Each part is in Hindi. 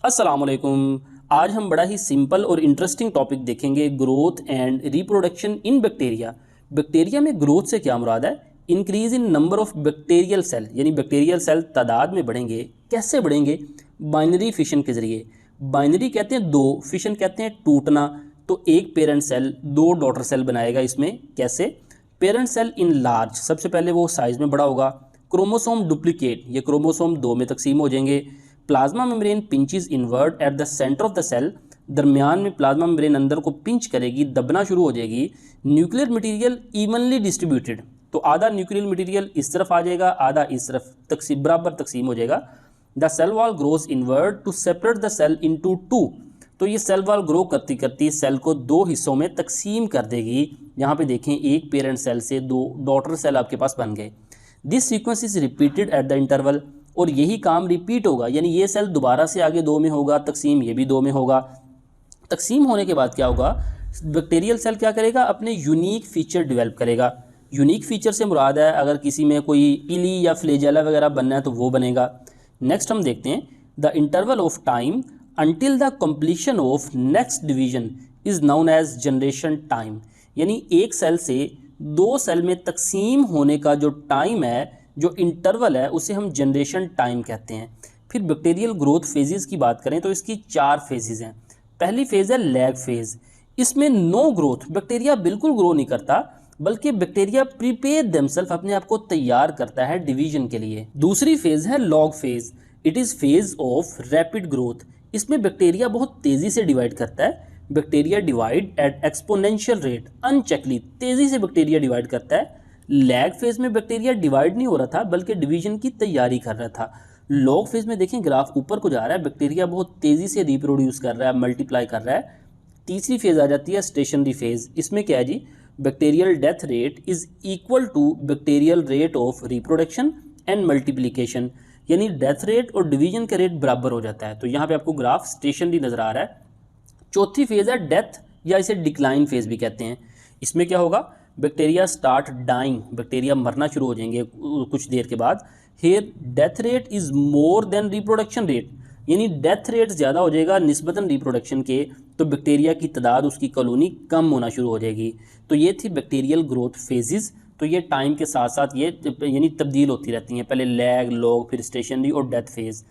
अस्सलाम वालेकुम। आज हम बड़ा ही सिंपल और इंटरेस्टिंग टॉपिक देखेंगे, growth and reproduction in bacteria. Bacteria में ग्रोथ से क्या मुराद है? Increase in number of bacterial cell, यानी बैक्टीरियल सेल तादाद में बढ़ेंगे। कैसे बढ़ेंगे? बाइनरी फिशन के ज़रिए। बाइनरी कहते हैं दो, फिशन कहते हैं टूटना। तो एक पेरेंट सेल दो डॉटर सेल बनाएगा। इसमें कैसे? पेरेंट सेल इन लार्ज, सबसे पहले वो साइज़ में बड़ा होगा। क्रोमोसोम डुप्लीकेट, ये क्रोमोसोम दो में तकसीम हो जाएंगे। Plasma membrane pinches inward at the centre of the cell, दरमियान में प्लाज्मा मेम्ब्रेन अंदर को पिंच करेगी, दबना शुरू हो जाएगी। न्यूक्लियर मटेरियल इवनली डिस्ट्रीब्यूटेड, तो आधा न्यूक्लियर मटेरियल इस तरफ आ जाएगा, आधा इस तरफ तकसीम बराबर तकसीम हो जाएगा। The cell wall grows inward to separate the cell into two, तो ये सेल वॉल ग्रो करती करती सेल को दो हिस्सों में तकसीम कर देगी। यहाँ पे देखें, एक पेरेंट सेल से दो डॉटर सेल आपके पास बन गए। This sequence is repeated at the interval, और यही काम रिपीट होगा, यानी ये सेल दोबारा से आगे दो में होगा तकसीम, ये भी दो में होगा। तकसीम होने के बाद क्या होगा? बैक्टीरियल सेल क्या करेगा? अपने यूनिक फीचर डेवलप करेगा। यूनिक फीचर से मुराद है अगर किसी में कोई पिली या फ्लेजेला वगैरह बनना है तो वो बनेगा। नेक्स्ट हम देखते हैं, the interval of time until the completion of next division is known age generation time, यानी एक सेल से दो सेल में तकसीम होने का जो टाइम है, जो इंटरवल है, उसे हम जनरेशन टाइम कहते हैं। फिर बैक्टीरियल ग्रोथ फेजेस की बात करें तो इसकी चार फेजेस हैं। पहली फेज है लैग फेज, इसमें नो ग्रोथ, बैक्टीरिया बिल्कुल ग्रो नहीं करता, बल्कि बैक्टीरिया प्रिपेयर देमसेल्फ, अपने आप को तैयार करता है डिवीजन के लिए। दूसरी फेज है log phase, it is phase of rapid growth, इसमें बैक्टीरिया बहुत तेज़ी से डिवाइड करता है। Bacteria divide at exponential rate, uncheckedly तेज़ी से बैक्टीरिया डिवाइड करता है। लैग फेज में बैक्टीरिया डिवाइड नहीं हो रहा था, बल्कि डिवीजन की तैयारी कर रहा था। लॉग फेज में देखें, ग्राफ ऊपर को जा रहा है, बैक्टीरिया बहुत तेज़ी से रिप्रोड्यूस कर रहा है, मल्टीप्लाई कर रहा है। तीसरी फेज आ जाती है स्टेशनरी फेज, इसमें क्या है जी? Bacterial death rate is equal to bacterial rate of reproduction and multiplication, यानी डेथ रेट और डिवीजन का रेट बराबर हो जाता है। तो यहाँ पे आपको ग्राफ स्टेशनरी नजर आ रहा है। चौथी फेज है डेथ, या इसे डिक्लाइन फेज भी कहते हैं। इसमें क्या होगा? बैक्टीरिया स्टार्ट डाइंग, बैक्टीरिया मरना शुरू हो जाएंगे कुछ देर के बाद। Here death rate is more than reproduction rate, यानी डेथ रेट ज़्यादा हो जाएगा निस्बतन रिप्रोडक्शन के, तो बैक्टीरिया की तादाद, उसकी कॉलोनी कम होना शुरू हो जाएगी। तो ये थी बैक्टीरियल ग्रोथ फेजेस। तो ये टाइम के साथ साथ ये यानी तब्दील होती रहती हैं, पहले लैग, लॉग, फिर स्टेशनरी और डेथ फेज।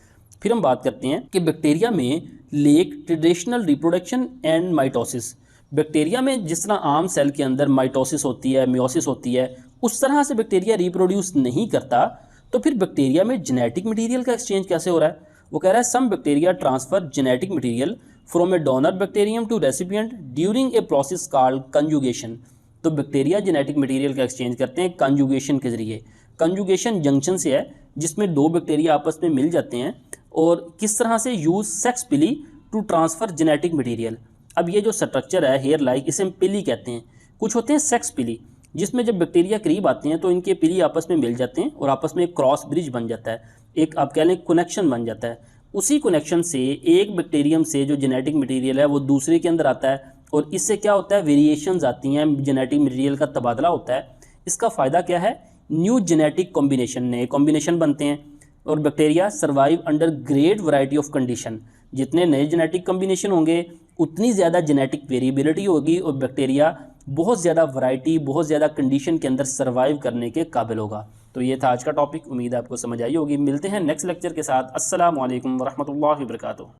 फिर हम बात करते हैं कि बैक्टीरिया में lake traditional reproduction and mitosis. Bacteria में जिस तरह आम सेल के अंदर माइटोसिस होती है, मियोसिस होती है, उस तरह से बैक्टीरिया रिप्रोड्यूस नहीं करता। तो फिर बैक्टीरिया में जेनेटिक मटेरियल का एक्सचेंज कैसे हो रहा है? वो कह रहा है some bacteria transfer genetic material from a donor bacterium to recipient during a process called conjugation. तो बैक्टीरिया जेनेटिक मटेरियल का एक्सचेंज करते हैं कंजुगेशन के जरिए। कंजुगेशन जंक्शन से है, जिसमें दो बैक्टीरिया आपस में मिल जाते हैं। और किस तरह से? यूज सेक्स पिली टू ट्रांसफर जेनेटिक मटेरियल। अब ये जो स्ट्रक्चर है हेयर लाइक, इसे हम पिली कहते हैं। कुछ होते हैं सेक्स पिली, जिसमें जब बैक्टीरिया करीब आते हैं तो इनके पिली आपस में मिल जाते हैं और आपस में एक क्रॉस ब्रिज बन जाता है, एक आप कह लें कनेक्शन बन जाता है। उसी कनेक्शन से एक बैक्टीरियम से जो जेनेटिक मटेरियल है वो दूसरे के अंदर आता है, और इससे क्या होता है? वेरिएशंस आती हैं, जेनेटिक मटेरियल का तबादला होता है। इसका फ़ायदा क्या है? न्यू जेनेटिक कॉम्बिनेशन, नए कॉम्बिनेशन बनते हैं। और bacteria survive under great variety of condition, जितने नए जेनेटिक कॉम्बिनेशन होंगे उतनी ज़्यादा जेनेटिक वेरिएबिलिटी होगी, और बैक्टीरिया बहुत ज़्यादा वैरायटी, बहुत ज़्यादा कंडीशन के अंदर सर्वाइव करने के काबिल होगा। तो ये था आज का टॉपिक, उम्मीद है आपको समझ आई होगी। मिलते हैं नेक्स्ट लेक्चर के साथ। अस्सलाम वालेकुम वरहमतुल्लाहि वबरकातुहू।